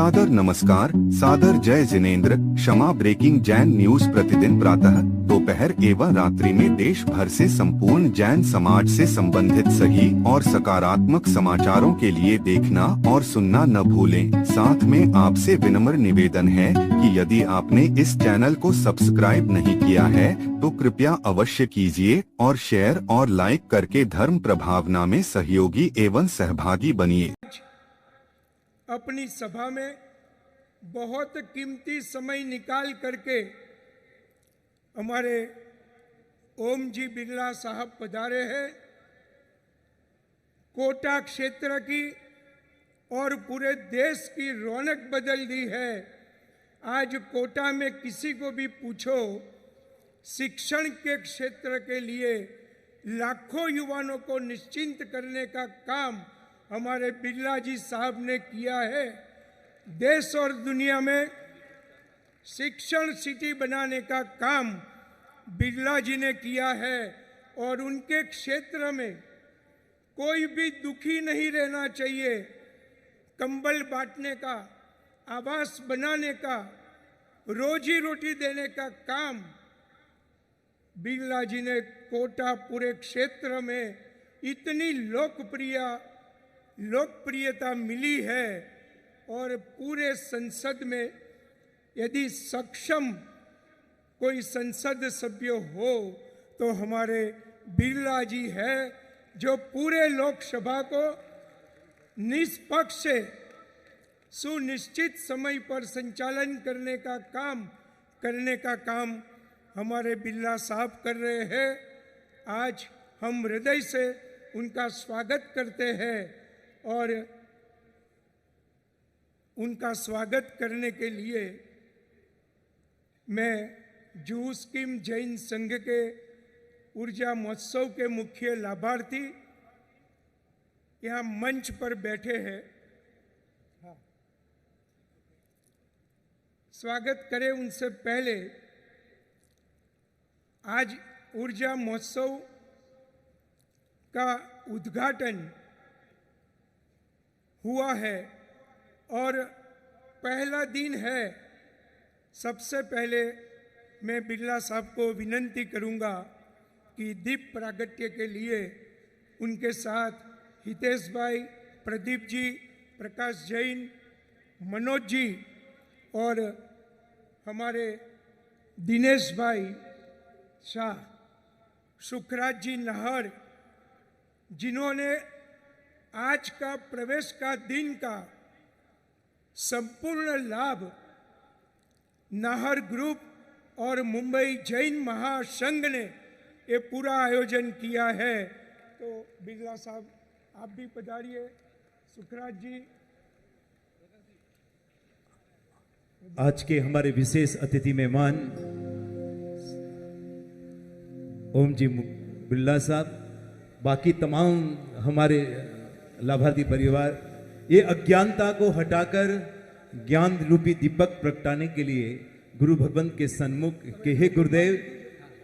सादर नमस्कार, सादर जय जिनेंद्र। क्षमा ब्रेकिंग जैन न्यूज प्रतिदिन प्रातः, दोपहर एवं रात्रि में देश भर से संपूर्ण जैन समाज से संबंधित सही और सकारात्मक समाचारों के लिए देखना और सुनना न भूलें। साथ में आपसे विनम्र निवेदन है कि यदि आपने इस चैनल को सब्सक्राइब नहीं किया है तो कृपया अवश्य कीजिए और शेयर और लाइक करके धर्म प्रभावना में सहयोगी एवं सहभागी बनिए। अपनी सभा में बहुत कीमती समय निकाल करके हमारे ओम जी बिरला साहब पधारे हैं। कोटा क्षेत्र की और पूरे देश की रौनक बदल दी है। आज कोटा में किसी को भी पूछो, शिक्षण के क्षेत्र के लिए लाखों युवाओं को निश्चिंत करने का काम हमारे बिरला जी साहब ने किया है। देश और दुनिया में शिक्षण सिटी बनाने का काम बिरला जी ने किया है और उनके क्षेत्र में कोई भी दुखी नहीं रहना चाहिए। कंबल बांटने का, आवास बनाने का, रोजी रोटी देने का काम बिरला जी ने कोटा पूरे क्षेत्र में इतनी लोकप्रियता मिली है। और पूरे संसद में यदि सक्षम कोई संसद सभ्य हो तो हमारे बिरला जी है, जो पूरे लोकसभा को निष्पक्ष सुनिश्चित समय पर संचालन करने का काम हमारे बिरला साहब कर रहे हैं। आज हम हृदय से उनका स्वागत करते हैं और उनका स्वागत करने के लिए मैं जूहू स्कीम जैन संघ के ऊर्जा महोत्सव के मुख्य लाभार्थी यहाँ मंच पर बैठे हैं। स्वागत करें उनसे पहले आज ऊर्जा महोत्सव का उद्घाटन हुआ है और पहला दिन है। सबसे पहले मैं बिरला साहब को विनंती करूंगा कि दीप प्रागट्य के लिए उनके साथ हितेश भाई, प्रदीप जी, प्रकाश जैन, मनोज जी और हमारे दिनेश भाई शाह, सुखराज जी नाहर, जिन्होंने आज का प्रवेश का दिन का संपूर्ण लाभ नाहर ग्रुप और मुंबई जैन महासंघ ने ये पूरा आयोजन किया है। तो बिरला साहब आप भी पधारिए। सुखराज जी। आज के हमारे विशेष अतिथि मेहमान ओम जी बिरला साहब, बाकी तमाम हमारे लाभार्थी परिवार, ये अज्ञानता को हटाकर ज्ञान रूपी दीपक प्रगटाने के लिए गुरु भगवंत के सन्मुख के हे गुरुदेव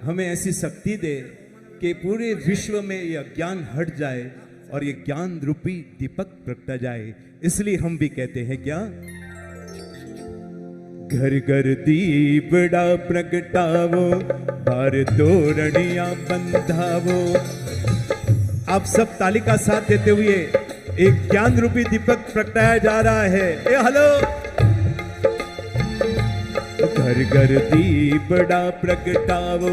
हमें ऐसी शक्ति दे कि पूरे विश्व में ये अज्ञान हट जाए और ये ज्ञान रूपी दीपक प्रगटा जाए। इसलिए हम भी कहते हैं क्या, घर घर दीपड़ा प्रगटावो, बार तोरणियां बंधावो। आप सब ताली का साथ देते हुए एक ज्ञान रूपी दीपक प्रगटाया जा रहा है। ए हेलो। घर घर दीपड़ा प्रगटावो,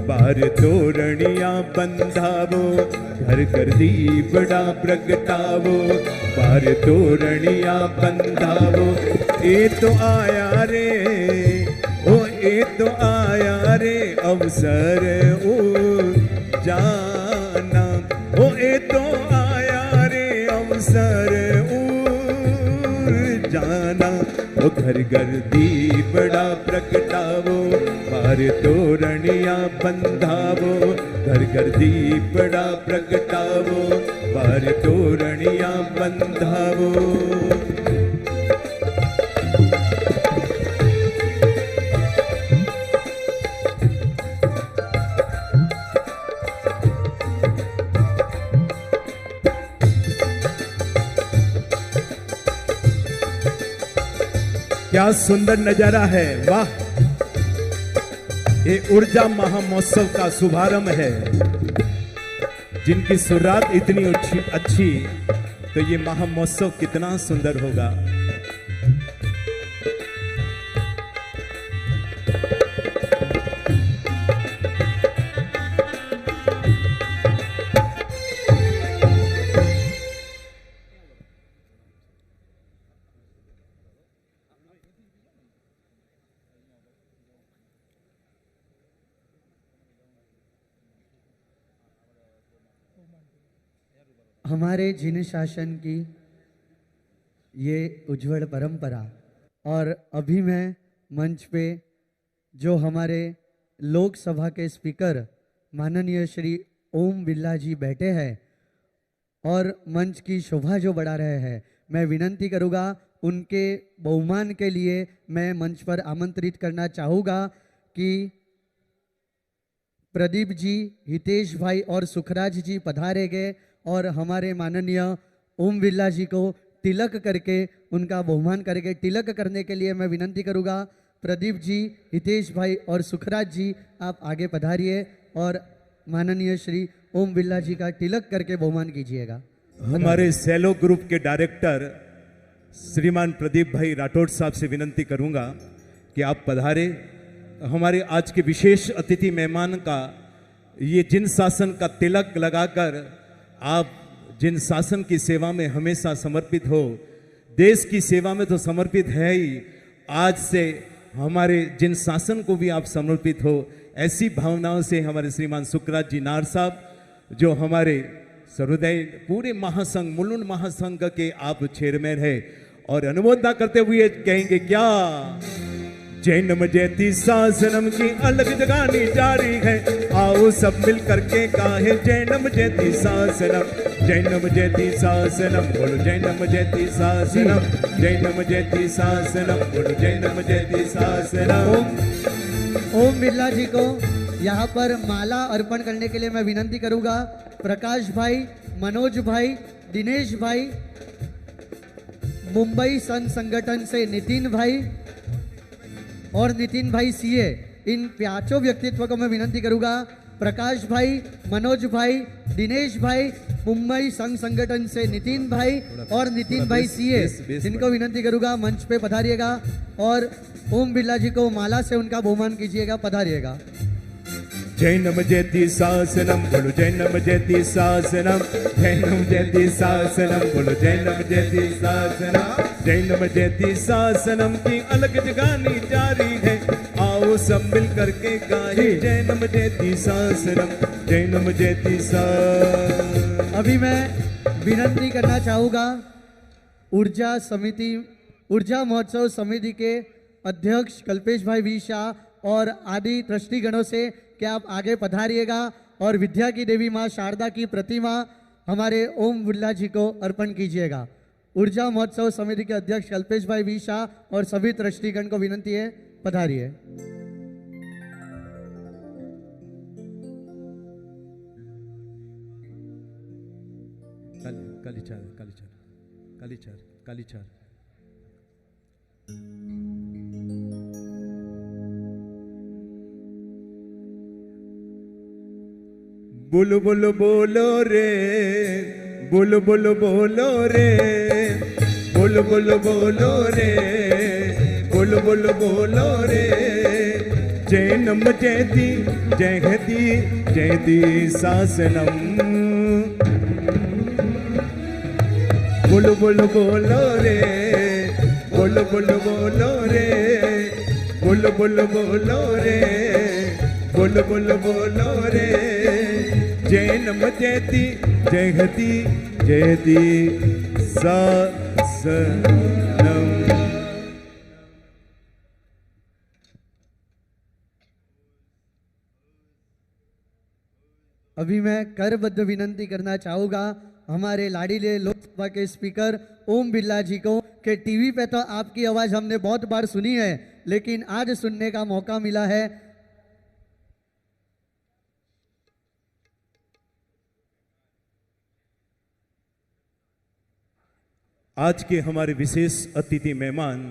बार तोरणियां बंधावो। घर घर दीपड़ा प्रगटावो, बार तोरणियां बंधावो। ए तो आया रे, ओ ए तो आया रे अवसर ओ जाना। ओ ए तो आया रे अवसर उर जाना। ओ घर घर दीपड़ा प्रगटावो, बार तोरणियां बंधावो। घर घर दीपड़ा प्रगटावो, बार तोरणियां बंधावो। क्या सुंदर नजारा है, वाह। ये ऊर्जा महामहोत्सव का शुभारंभ है। जिनकी शुरुआत इतनी अच्छी, तो ये महामहोत्सव कितना सुंदर होगा। हमारे जिन शासन की ये उज्जवल परंपरा, और अभी मैं मंच पे जो हमारे लोकसभा के स्पीकर माननीय श्री ओम बिरला जी बैठे हैं और मंच की शोभा जो बढ़ा रहे हैं, मैं विनंती करूँगा उनके बहुमान के लिए मैं मंच पर आमंत्रित करना चाहूँगा कि प्रदीप जी, हितेश भाई और सुखराज जी पधारेंगे और हमारे माननीय ओम बिरला जी को तिलक करके उनका बहुमान करेंगे। तिलक करने के लिए मैं विनंती करूँगा प्रदीप जी, हितेश भाई और सुखराज जी, आप आगे पधारिए और माननीय श्री ओम बिरला जी का तिलक करके बहुमान कीजिएगा। हमारे सेलो ग्रुप के डायरेक्टर श्रीमान प्रदीप भाई राठौड़ साहब से विनंती करूंगा कि आप पधारे। हमारे आज के विशेष अतिथि मेहमान का ये जिन शासन का तिलक लगाकर आप जिन शासन की सेवा में हमेशा समर्पित हो, देश की सेवा में तो समर्पित है ही, आज से हमारे जिन शासन को भी आप समर्पित हो, ऐसी भावनाओं से हमारे श्रीमान सुखराज जी नार साहब, जो हमारे सर्वोदय पूरे महासंघ मुलुंड महासंघ के आप चेयरमैन है, और अनुमोदना करते हुए कहेंगे क्या, जैनम जयती शासनम की अलग जगानी जारी है, आओ सब मिल करके काहे जैनम जयती शासनम, जैनम जयती शासनम, बोलो जैनम जयती शासनम, जैनम जयती शासनम, बोलो जैनम जयती शासनम। ओम बिरला जी को यहाँ पर माला अर्पण करने के लिए मैं विनंती करूँगा प्रकाश भाई, मनोज भाई, दिनेश भाई, मुंबई संघ संगठन से नितिन भाई और नितिन भाई सीए, इन पांचों व्यक्तित्व को मैं विनंती करूंगा, प्रकाश भाई, मनोज भाई, दिनेश भाई, मुंबई संघ संगठन से नितिन भाई और नितिन भाई सीए, इनको विनंती करूंगा मंच पे पधारिएगा और ओम बिरला जी को माला से उनका बहुमान कीजिएगा, पधारिएगा। जैनम जयती शासनम, बोलो जैनम जयती शासनम, जैनम जयती शासनम, बोलो जैनम जयती शासनम, जैनम जयती शासनम की अलग जगानी जारी है, आओ सब मिल करके गाए जैनम जयती शासनम, जैनम जयती शासनम। अभी मैं विनंती करना चाहूँगा ऊर्जा महोत्सव समिति के अध्यक्ष कल्पेश भाई वी शाह और आदि ट्रस्टीगणों से कि आप आगे पधारिएगा और विद्या की देवी माँ शारदा की प्रतिमा हमारे ओम बिरला जी को अर्पण कीजिएगा। ऊर्जा महोत्सव समिति के अध्यक्ष कल्पेश भाई वी शाह और सभी ट्रस्टीगण को विनंती है, पधारिए। कालीचार बोलो बोलो बोलो रे, बोलो बोलो बोलो रे, बोलो बोलो बोलो रे, बोलो बोलो बोलो रे, जैनम जयती जयती जयती शासनम, बोलो बोलो बोलो रे, बोलो बोलो बोलो रे, बोलो बोलो बोलो रे, बोलो बोलो बोलो रे, जैनम जयती जयती जयती शासनम। अभी मैं करबद्ध विनंती करना चाहूँगा हमारे लाडीले लोकसभा के स्पीकर ओम बिरला जी को कि टीवी पे तो आपकी आवाज़ हमने बहुत बार सुनी है, लेकिन आज सुनने का मौका मिला है। आज के हमारे विशेष अतिथि मेहमान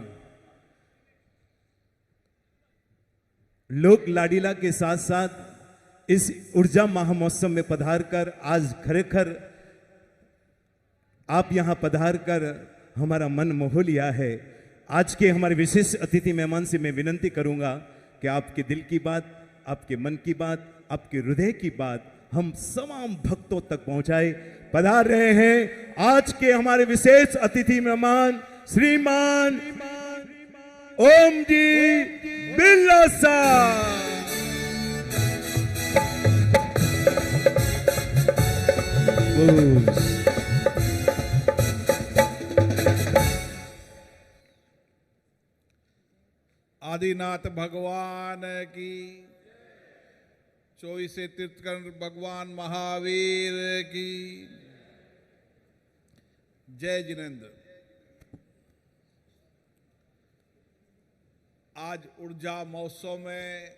लोक लाडीला के साथ साथ इस ऊर्जा महोत्सव में पधार कर आज खरेखर आप यहां पधार कर हमारा मन मोह लिया है। आज के हमारे विशेष अतिथि मेहमान से मैं विनंती करूंगा कि आपके दिल की बात, आपके मन की बात, आपके हृदय की बात हम तमाम भक्तों तक पहुंचाए। पधार रहे हैं आज के हमारे विशेष अतिथि मेहमान श्रीमान ओम जी बिरला साहब। आदिनाथ भगवान की, 24 तीर्थंकर भगवान महावीर की जय जिनेंद्र। आज ऊर्जा महोत्सव में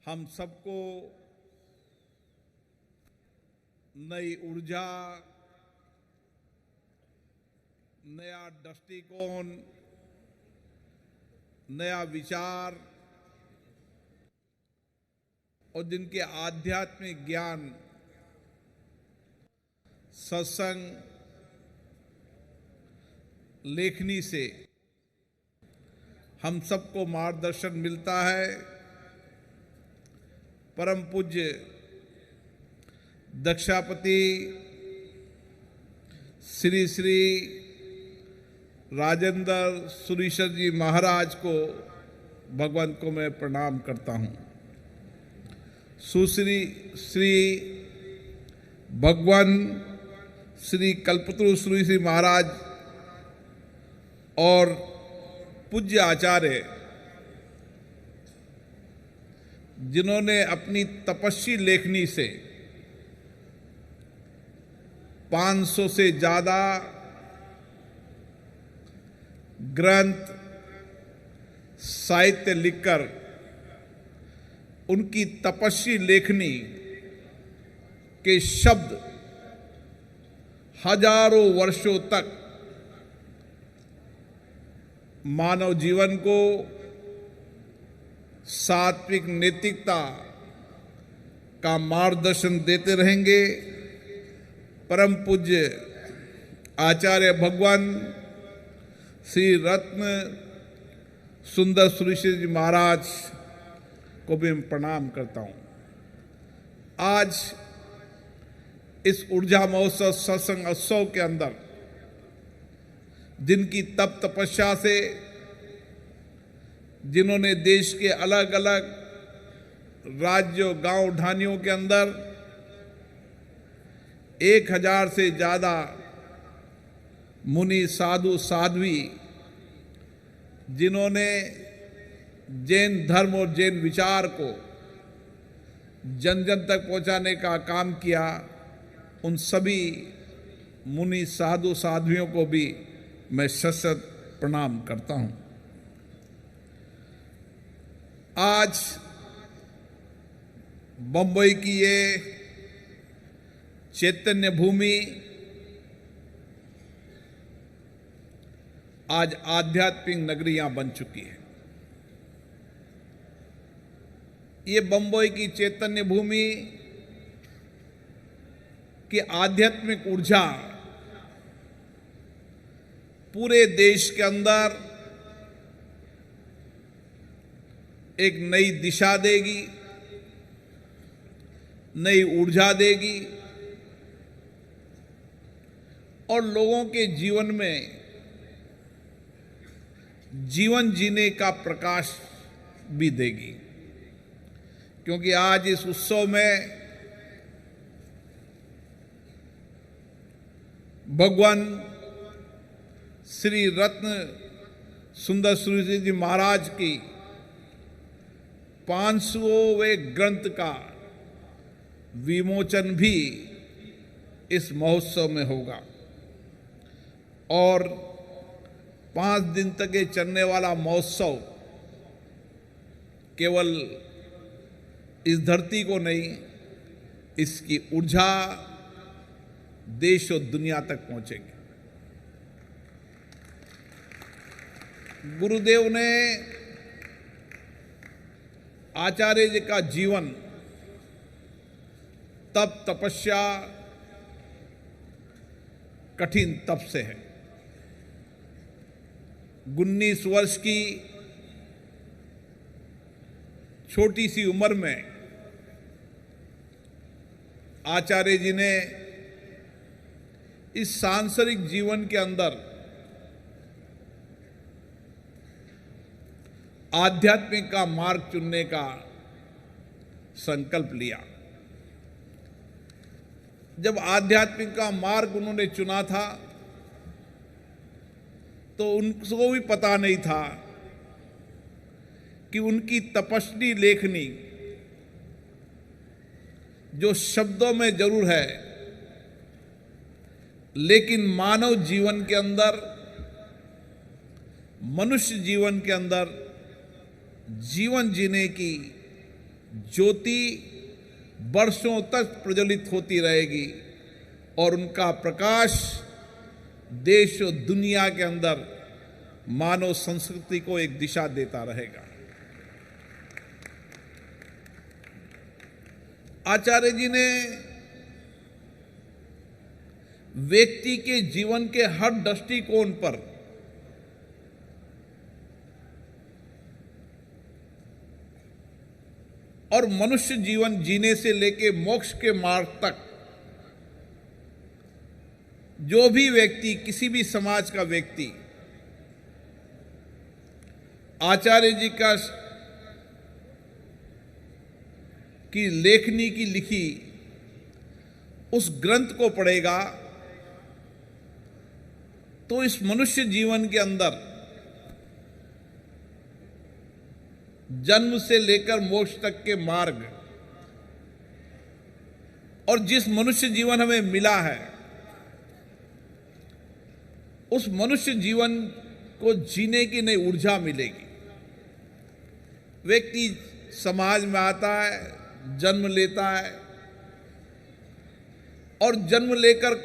हम सबको नई ऊर्जा, नया दृष्टिकोण, नया विचार और जिनके आध्यात्मिक ज्ञान, सत्संग, लेखनी से हम सबको मार्गदर्शन मिलता है। परम पूज्य दक्षापति श्री श्री राजेंद्र सुरीश्वर जी महाराज को, भगवान को मैं प्रणाम करता हूँ। सुश्री श्री भगवान श्री कल्पतरु सुरीश्वर महाराज और पूज्य आचार्य जिन्होंने अपनी तपस्वी लेखनी से 500 से ज्यादा ग्रंथ, साहित्य लिखकर उनकी तपस्वी लेखनी के शब्द हजारों वर्षों तक मानव जीवन को सात्विक नैतिकता का मार्गदर्शन देते रहेंगे। परम पूज्य आचार्य भगवान श्री रत्न सुंदर सुरीश्वर जी महाराज को भी मैं प्रणाम करता हूं। आज इस ऊर्जा महोत्सव सत्संग उत्सव के अंदर जिनकी तप तपस्या से, जिन्होंने देश के अलग अलग राज्यों, गांव ढानियों के अंदर 1000 से ज्यादा मुनि, साधु, साध्वी, जिन्होंने जैन धर्म और जैन विचार को जन जन तक पहुंचाने का काम किया, उन सभी मुनि, साधु, साध्वियों को भी मैं सशत प्रणाम करता हूं। आज बंबई की ये चैतन्य भूमि आज आध्यात्मिक नगरी यहां बन चुकी है। ये बंबई की चैतन्य भूमि की आध्यात्मिक ऊर्जा पूरे देश के अंदर एक नई दिशा देगी, नई ऊर्जा देगी और लोगों के जीवन में जीवन जीने का प्रकाश भी देगी। क्योंकि आज इस उत्सव में भगवान श्री रत्न सुंदर सुरीश्वर जी महाराज की 500वें ग्रंथ का विमोचन भी इस महोत्सव में होगा और 5 दिन तक ये चलने वाला महोत्सव केवल इस धरती को नहीं, इसकी ऊर्जा देश और दुनिया तक पहुंचेगी। गुरुदेव ने आचार्य जी का जीवन तप तपस्या कठिन तप से है। 19 वर्ष की छोटी सी उम्र में आचार्य जी ने इस सांसारिक जीवन के अंदर आध्यात्मिक का मार्ग चुनने का संकल्प लिया। जब आध्यात्मिक का मार्ग उन्होंने चुना था तो उनको भी पता नहीं था कि उनकी तपस्वी लेखनी जो शब्दों में जरूर है, लेकिन मानव जीवन के अंदर, मनुष्य जीवन के अंदर जीवन जीने की ज्योति वर्षों तक प्रज्वलित होती रहेगी और उनका प्रकाश देश और दुनिया के अंदर मानव संस्कृति को एक दिशा देता रहेगा। आचार्य जी ने व्यक्ति के जीवन के हर दृष्टिकोण पर और मनुष्य जीवन जीने से लेके मोक्ष के मार्ग तक जो भी व्यक्ति, किसी भी समाज का व्यक्ति आचार्य जी की लेखनी की लिखी उस ग्रंथ को पढ़ेगा तो इस मनुष्य जीवन के अंदर जन्म से लेकर मोक्ष तक के मार्ग और जिस मनुष्य जीवन हमें मिला है उस मनुष्य जीवन को जीने की नई ऊर्जा मिलेगी। व्यक्ति समाज में आता है, जन्म लेता है और जन्म लेकर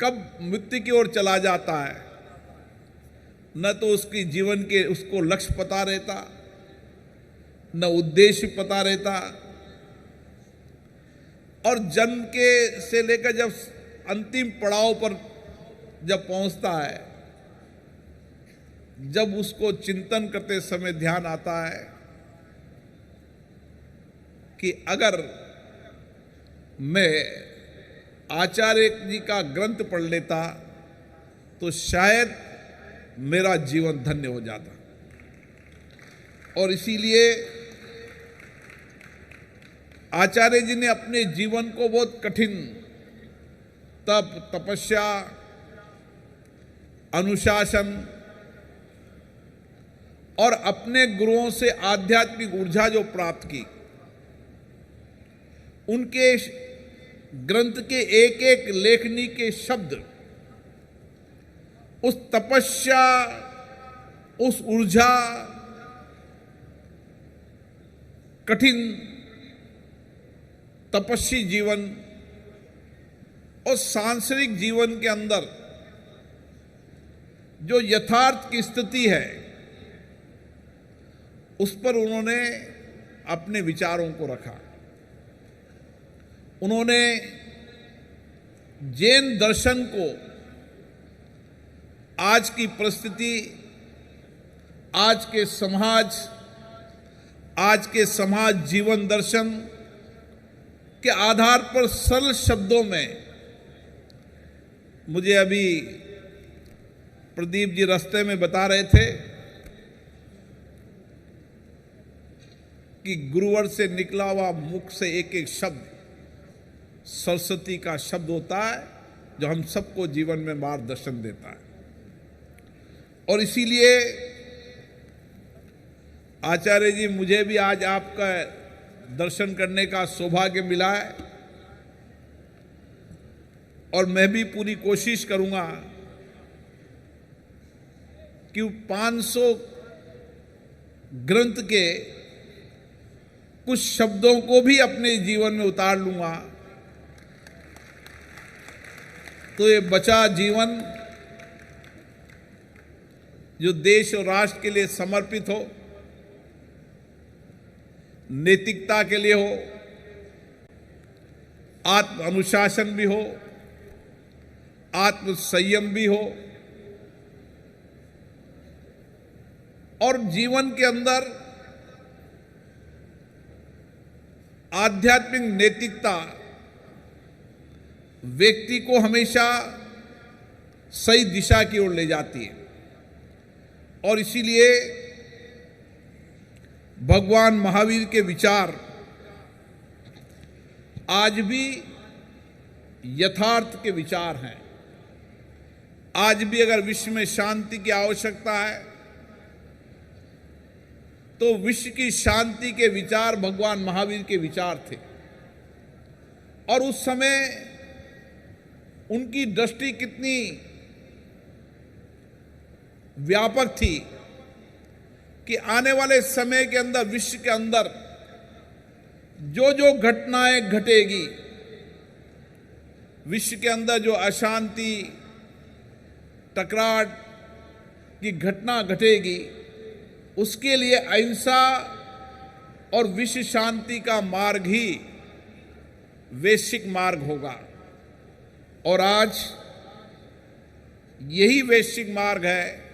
कब मृत्यु की ओर चला जाता है, न तो उसकी जीवन के उसको लक्ष्य पता रहता, न उद्देश्य पता रहता। और जन्म के से लेकर जब अंतिम पड़ाव पर जब पहुंचता है, जब उसको चिंतन करते समय ध्यान आता है कि अगर मैं आचार्य जी का ग्रंथ पढ़ लेता तो शायद मेरा जीवन धन्य हो जाता। और इसीलिए आचार्य जी ने अपने जीवन को बहुत कठिन तप, तपस्या, अनुशासन और अपने गुरुओं से आध्यात्मिक ऊर्जा जो प्राप्त की, उनके ग्रंथ के एक एक लेखनी के शब्द उस तपस्या, उस ऊर्जा, कठिन तपस्वी जीवन और सांसारिक जीवन के अंदर जो यथार्थ की स्थिति है उस पर उन्होंने अपने विचारों को रखा। उन्होंने जैन दर्शन को आज की परिस्थिति, आज के समाज जीवन दर्शन के आधार पर सरल शब्दों में, मुझे अभी प्रदीप जी रास्ते में बता रहे थे कि गुरुवर से निकला हुआ मुख से एक एक शब्द सरस्वती का शब्द होता है जो हम सबको जीवन में मार्गदर्शन देता है। और इसीलिए आचार्य जी, मुझे भी आज आपका दर्शन करने का सौभाग्य मिला है और मैं भी पूरी कोशिश करूंगा कि 500 ग्रंथ के कुछ शब्दों को भी अपने जीवन में उतार लूंगा तो ये बचा जीवन जो देश और राष्ट्र के लिए समर्पित हो, नैतिकता के लिए हो, आत्म अनुशासन भी हो, आत्म संयम भी हो, और जीवन के अंदर आध्यात्मिक नैतिकता व्यक्ति को हमेशा सही दिशा की ओर ले जाती है। और इसीलिए भगवान महावीर के विचार आज भी यथार्थ के विचार हैं। आज भी अगर विश्व में शांति की आवश्यकता है तो विश्व की शांति के विचार भगवान महावीर के विचार थे। और उस समय उनकी दृष्टि कितनी व्यापक थी कि आने वाले समय के अंदर विश्व के अंदर जो जो घटनाएं घटेगी, विश्व के अंदर जो अशांति टकरार की घटना घटेगी, उसके लिए अहिंसा और विश्व शांति का मार्ग ही वैश्विक मार्ग होगा। और आज यही वैश्विक मार्ग है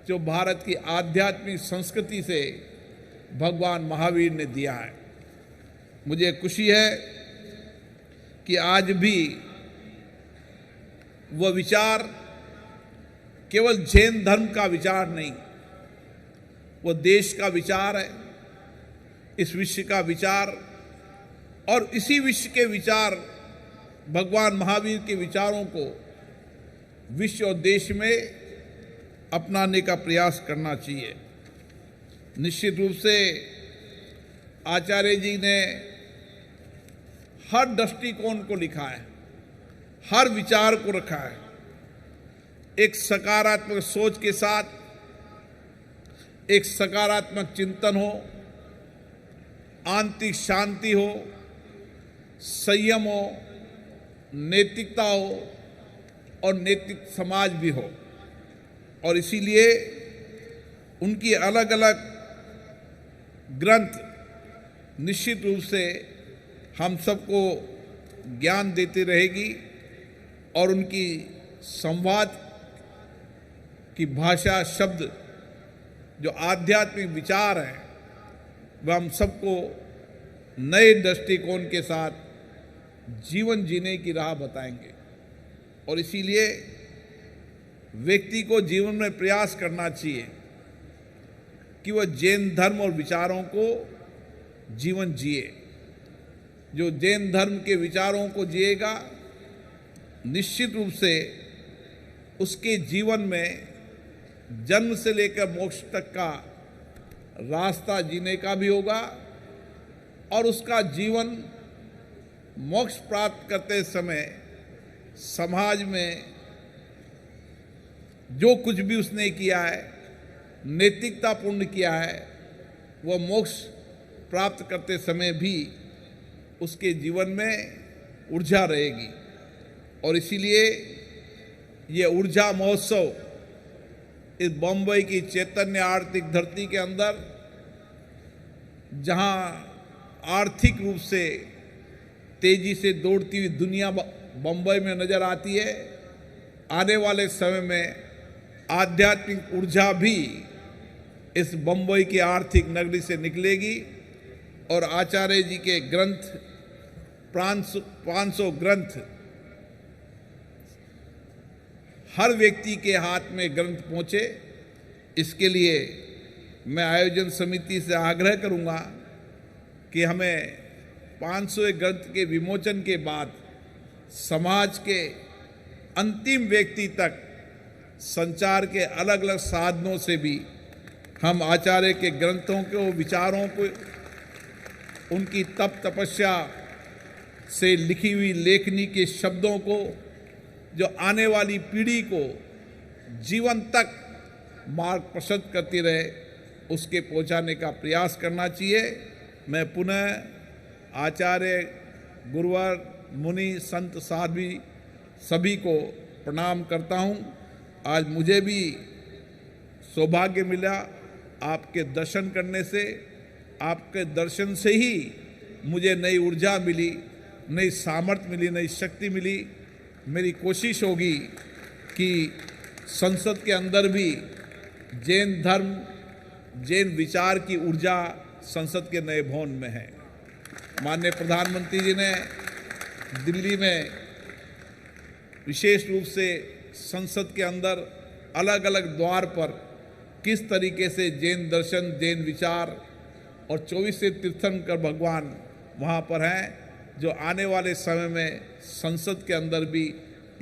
जो भारत की आध्यात्मिक संस्कृति से भगवान महावीर ने दिया है। मुझे खुशी है कि आज भी वह विचार केवल जैन धर्म का विचार नहीं, वो देश का विचार है, इस विश्व का विचार, और इसी विश्व के विचार भगवान महावीर के विचारों को विश्व और देश में अपनाने का प्रयास करना चाहिए। निश्चित रूप से आचार्य जी ने हर दृष्टिकोण को लिखा है, हर विचार को रखा है। एक सकारात्मक सोच के साथ एक सकारात्मक चिंतन हो, आंतरिक शांति हो, संयम हो, नैतिकता हो और नैतिक समाज भी हो। और इसीलिए उनकी अलग अलग ग्रंथ निश्चित रूप से हम सबको ज्ञान देती रहेगी और उनकी संवाद की भाषा, शब्द, जो आध्यात्मिक विचार हैं, वह हम सबको नए दृष्टिकोण के साथ जीवन जीने की राह बताएंगे। और इसीलिए व्यक्ति को जीवन में प्रयास करना चाहिए कि वह जैन धर्म और विचारों को जीवन जिए। जो जैन धर्म के विचारों को जिएगा, निश्चित रूप से उसके जीवन में जन्म से लेकर मोक्ष तक का रास्ता जीने का भी होगा और उसका जीवन मोक्ष प्राप्त करते समय समाज में जो कुछ भी उसने किया है, नैतिकतापूर्ण किया है, वह मोक्ष प्राप्त करते समय भी उसके जीवन में ऊर्जा रहेगी। और इसीलिए ये ऊर्जा महोत्सव इस बम्बई की चैतन्य आर्थिक धरती के अंदर, जहां आर्थिक रूप से तेजी से दौड़ती हुई दुनिया बम्बई में नजर आती है, आने वाले समय में आध्यात्मिक ऊर्जा भी इस बम्बई की आर्थिक नगरी से निकलेगी। और आचार्य जी के ग्रंथ 500 ग्रंथ, हर व्यक्ति के हाथ में ग्रंथ पहुंचे, इसके लिए मैं आयोजन समिति से आग्रह करूंगा कि हमें 500 ग्रंथ के विमोचन के बाद समाज के अंतिम व्यक्ति तक संचार के अलग अलग साधनों से भी हम आचार्य के ग्रंथों को, विचारों को, उनकी तप तपस्या से लिखी हुई लेखनी के शब्दों को, जो आने वाली पीढ़ी को जीवन तक मार्ग प्रशस्त करती रहे, उसके पहुंचाने का प्रयास करना चाहिए। मैं पुनः आचार्य, गुरुवर, मुनि, संत, साध्वी सभी को प्रणाम करता हूं। आज मुझे भी सौभाग्य मिला आपके दर्शन करने से। आपके दर्शन से ही मुझे नई ऊर्जा मिली, नई सामर्थ्य मिली, नई शक्ति मिली। मेरी कोशिश होगी कि संसद के अंदर भी जैन धर्म, जैन विचार की ऊर्जा संसद के नए भवन में है। माननीय प्रधानमंत्री जी ने दिल्ली में विशेष रूप से संसद के अंदर अलग अलग द्वार पर किस तरीके से जैन दर्शन, जैन विचार और 24 तीर्थंकर भगवान वहाँ पर हैं, जो आने वाले समय में संसद के अंदर भी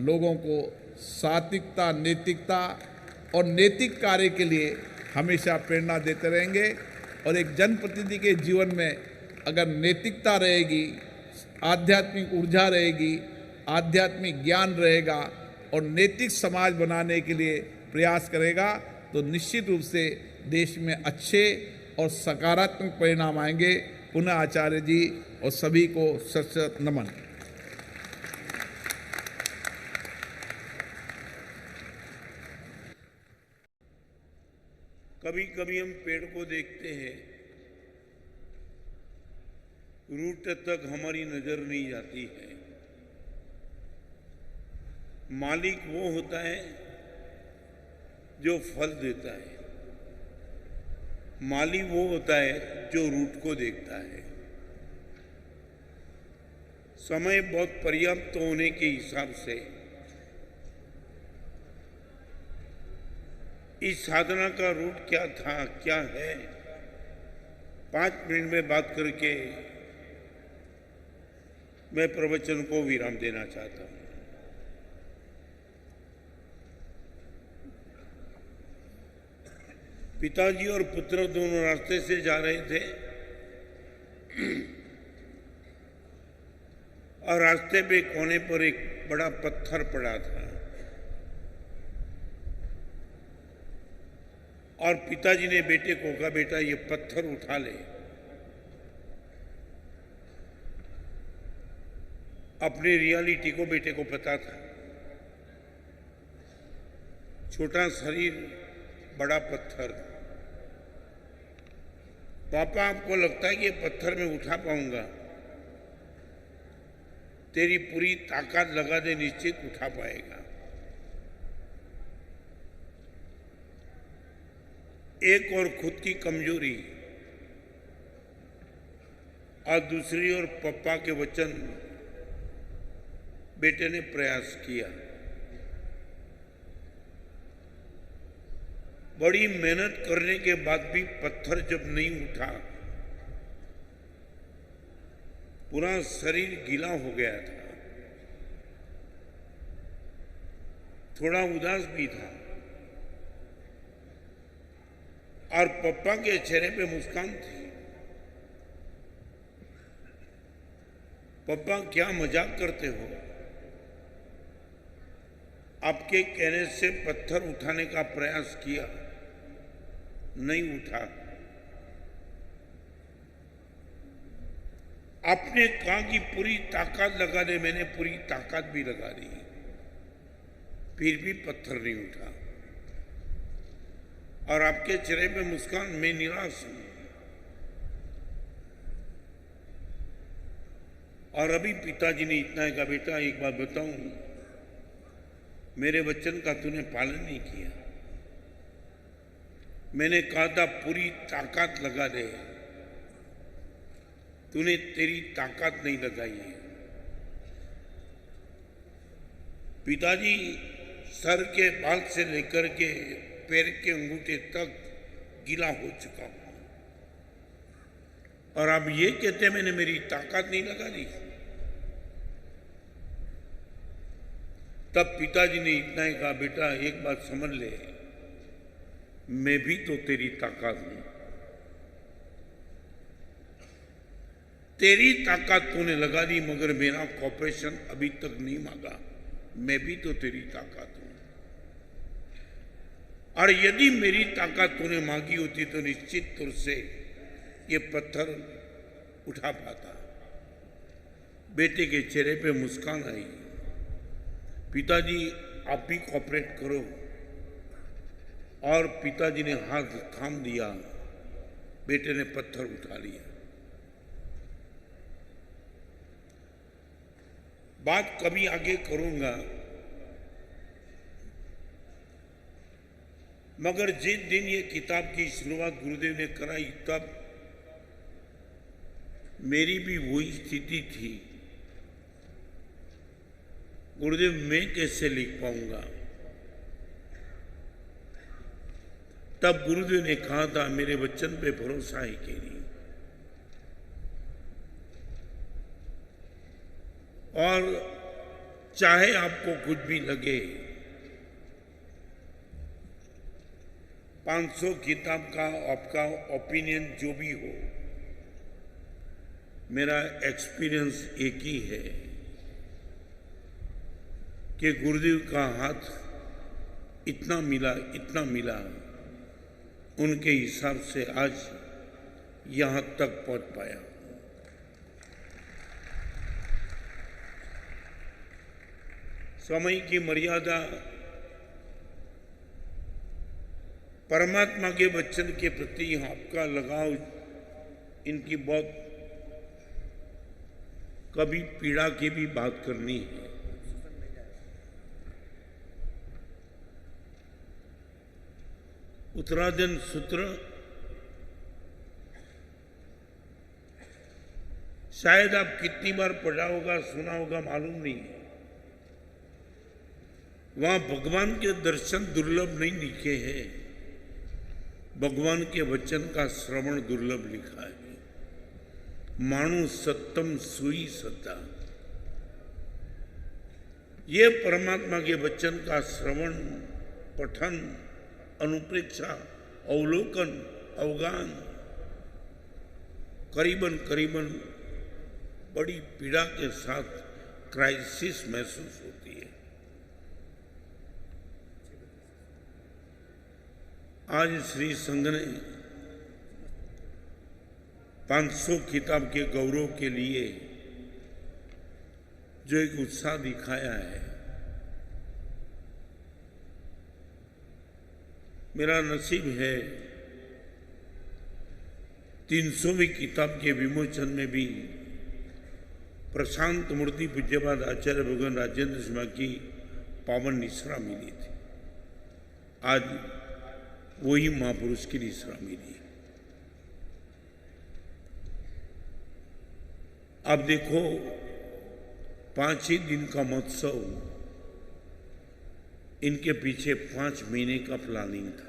लोगों को सात्विकता, नैतिकता और नैतिक कार्य के लिए हमेशा प्रेरणा देते रहेंगे। और एक जनप्रतिनिधि के जीवन में अगर नैतिकता रहेगी, आध्यात्मिक ऊर्जा रहेगी, आध्यात्मिक ज्ञान रहेगा और नैतिक समाज बनाने के लिए प्रयास करेगा, तो निश्चित रूप से देश में अच्छे और सकारात्मक परिणाम आएंगे। पुनः आचार्य जी और सभी को सत सत नमन। कभी कभी हम पेड़ को देखते हैं, रूट तक हमारी नजर नहीं जाती है। मालिक वो होता है जो फल देता है, माली वो होता है जो रूट को देखता है। समय बहुत पर्याप्त होने के हिसाब से इस साधना का रूट क्या था, क्या है, 5 मिनट में बात करके मैं प्रवचन को विराम देना चाहता हूं। पिताजी और पुत्र दोनों रास्ते से जा रहे थे और रास्ते पे कोने पर एक बड़ा पत्थर पड़ा था और पिताजी ने बेटे को कहा, बेटा ये पत्थर उठा ले। अपनी रियलिटी को बेटे को पता था, छोटा शरीर, बड़ा पत्थर। पापा आपको लगता है कि ये पत्थर मैं उठा पाऊंगा? तेरी पूरी ताकत लगा दे, निश्चित उठा पाएगा। एक और खुद की कमजोरी और दूसरी ओर पप्पा के वचन, बेटे ने प्रयास किया। बड़ी मेहनत करने के बाद भी पत्थर जब नहीं उठा, पूरा शरीर गीला हो गया था, थोड़ा उदास भी था और पप्पा के चेहरे पे मुस्कान थी। पप्पा क्या मजाक करते हो? आपके कहने से पत्थर उठाने का प्रयास किया, नहीं उठा। आपने कहा कि पूरी ताकत लगा दे, मैंने पूरी ताकत भी लगा दी, फिर भी पत्थर नहीं उठा। और आपके चेहरे पे मुस्कान, मैं निराश हूं। और अभी पिताजी ने इतना कहा, बेटा एक बात बताऊं, मेरे वचन का तूने पालन नहीं किया। मैंने कहा था पूरी ताकत लगा दे, तूने तेरी ताकत नहीं लगाई है। पिताजी सर के बाल से लेकर के पैर के अंगूठे तक गीला हो चुका हूं और आप ये कहते मैंने मेरी ताकत नहीं लगा दी। तब पिताजी ने इतना ही कहा, बेटा एक बात समझ ले, मैं भी तो तेरी ताकत हूं। तेरी ताकत तूने लगा दी मगर मेरा कॉपरेशन अभी तक नहीं मांगा। मैं भी तो तेरी ताकत हूं और यदि मेरी ताकत तूने मांगी होती तो निश्चित तौर से ये पत्थर उठा पाता। बेटे के चेहरे पे मुस्कान आई। पिताजी आप भी कॉपरेट करो। और पिताजी ने हाथ थाम दिया, बेटे ने पत्थर उठा लिया। बात कभी आगे करूंगा, मगर जिस दिन ये किताब की शुरुआत गुरुदेव ने कराई तब मेरी भी वही स्थिति थी। गुरुदेव मैं कैसे लिख पाऊंगा? तब गुरुदेव ने कहा था मेरे वचन पे भरोसा है कि नहीं, और चाहे आपको कुछ भी लगे, 500 किताब का आपका ओपिनियन जो भी हो, मेरा एक्सपीरियंस एक ही है कि गुरुदेव का हाथ इतना मिला, उनके हिसाब से आज यहां तक पहुंच पाया। समय की मर्यादा, परमात्मा के वचन के प्रति आपका लगाव, इनकी बहुत कभी पीड़ा की भी बात करनी है। उत्तराधन सूत्र शायद आप कितनी बार पढ़ा होगा, सुना होगा, मालूम नहीं। वहां भगवान के दर्शन दुर्लभ नहीं लिखे हैं, भगवान के वचन का श्रवण दुर्लभ लिखा है। मानु सत्यम सुई सत्ता, ये परमात्मा के वचन का श्रवण, पठन, अनुप्रेक्षा, अवलोकन, अवगान करीबन बड़ी पीड़ा के साथ क्राइसिस महसूस होती है। आज श्री संघ ने 500 किताब के गौरव के लिए जो एक उत्साह दिखाया है, मेरा नसीब है 300वीं किताब के विमोचन में भी प्रशांत मूर्ति पूज्यपाद आचार्य भगवान राजेंद्र शर्मा की पावन निश्रा मिली थी। आज वही महापुरुष की निश्रा मिली। अब देखो, 5 ही दिन का महोत्सव, इनके पीछे 5 महीने का प्लानिंग था।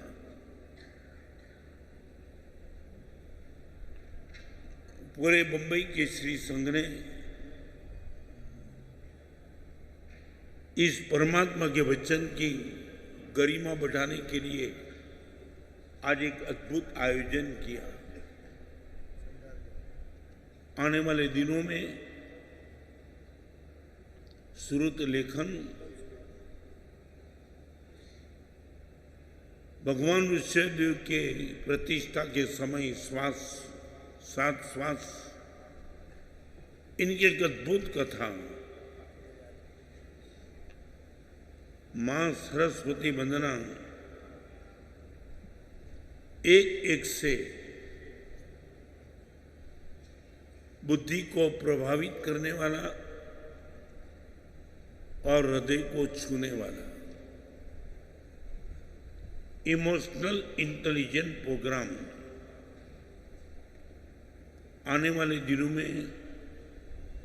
पूरे बंबई के श्री संघ ने इस परमात्मा के वचन की गरिमा बढ़ाने के लिए आज एक अद्भुत आयोजन किया। आने वाले दिनों में श्रुत लेखन, भगवान ऋषभदेव के प्रतिष्ठा के समय सात श्वास, इनकी एक अद्भुत कथा, मां सरस्वती वंदना, एक से बुद्धि को प्रभावित करने वाला और हृदय को छूने वाला इमोशनल इंटेलिजेंट प्रोग्राम आने वाले दिनों में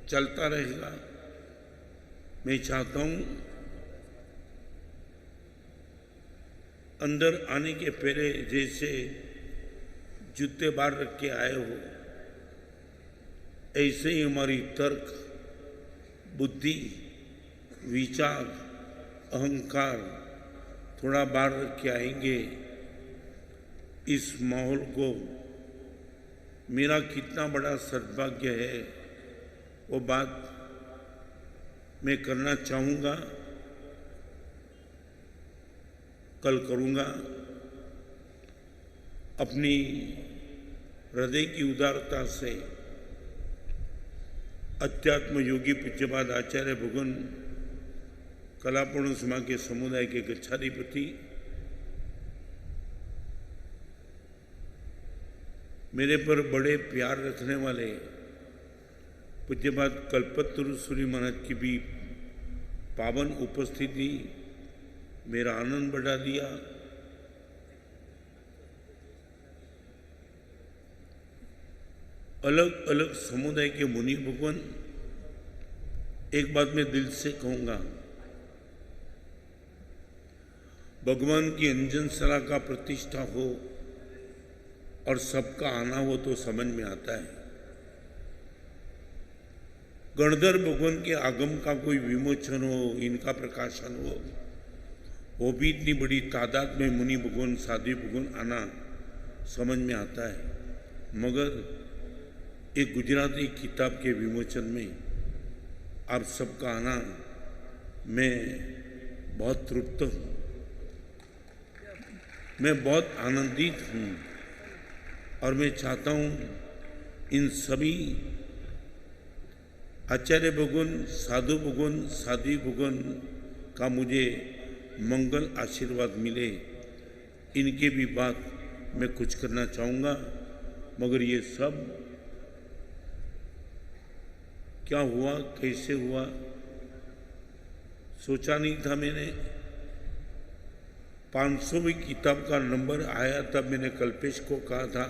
चलता रहेगा। मैं चाहता हूं अंदर आने के पहले जैसे जूते बाहर रख के आए हो, ऐसे ही हमारी तर्क, बुद्धि, विचार, अहंकार थोड़ा बाहर रख के आएंगे। इस माहौल को मेरा कितना बड़ा सद्भाग्य है, वो बात मैं करना चाहूँगा, कल करूँगा। अपनी हृदय की उदारता से अध्यात्म योगी पूज्यपाद आचार्य भगवान कलापूर्ण समाज के समुदाय के गच्छाधिपति मेरे पर बड़े प्यार रखने वाले पूज्यपाद कल्पतरु सूरी महाराज की भी पावन उपस्थिति मेरा आनंद बढ़ा दिया। अलग अलग समुदाय के मुनि भगवान, एक बात मैं दिल से कहूंगा, भगवान की अंजनशाला का प्रतिष्ठा हो और सबका आना हो तो समझ में आता है। गणधर भगवान के आगम का कोई विमोचन हो, इनका प्रकाशन हो, वो भी इतनी बड़ी तादाद में मुनि भगवान साधु भगवान आना समझ में आता है। मगर एक गुजराती किताब के विमोचन में आप सबका आना मैं बहुत तृप्त हूँ, मैं बहुत आनंदित हूँ और मैं चाहता हूँ इन सभी आचार्य भगवान, साधु भगवान, साध्वी भगवान का मुझे मंगल आशीर्वाद मिले। इनके भी बात मैं कुछ करना चाहूँगा, मगर ये सब क्या हुआ, कैसे हुआ, सोचा नहीं था मैंने। 500वीं किताब का नंबर आया तब मैंने कल्पेश को कहा था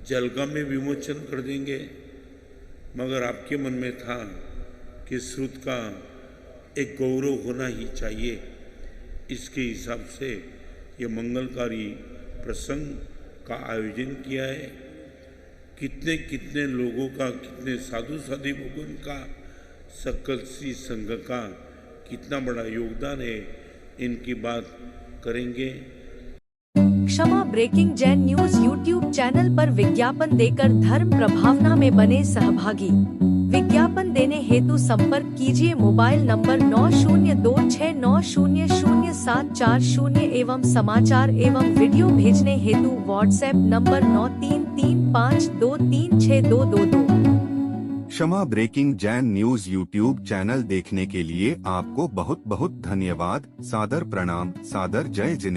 जलगांव में विमोचन कर देंगे, मगर आपके मन में था कि श्रुत का एक गौरव होना ही चाहिए। इसके हिसाब से ये मंगलकारी प्रसंग का आयोजन किया है। कितने कितने लोगों का, कितने साधु साध्वी भगवान का, सकल सी संघ का कितना बड़ा योगदान है, इनकी बात करेंगे। Kshama breaking Jain news YouTube channel पर विज्ञापन देकर धर्म प्रभावना में बने सहभागी। विज्ञापन देने हेतु संपर्क कीजिए मोबाइल नंबर 9026900740 एवं समाचार एवं वीडियो भेजने हेतु WhatsApp number 9335236222। Kshama breaking Jain news YouTube channel देखने के लिए आपको बहुत बहुत धन्यवाद। सादर प्रणाम, सादर जय जिनेंद्र।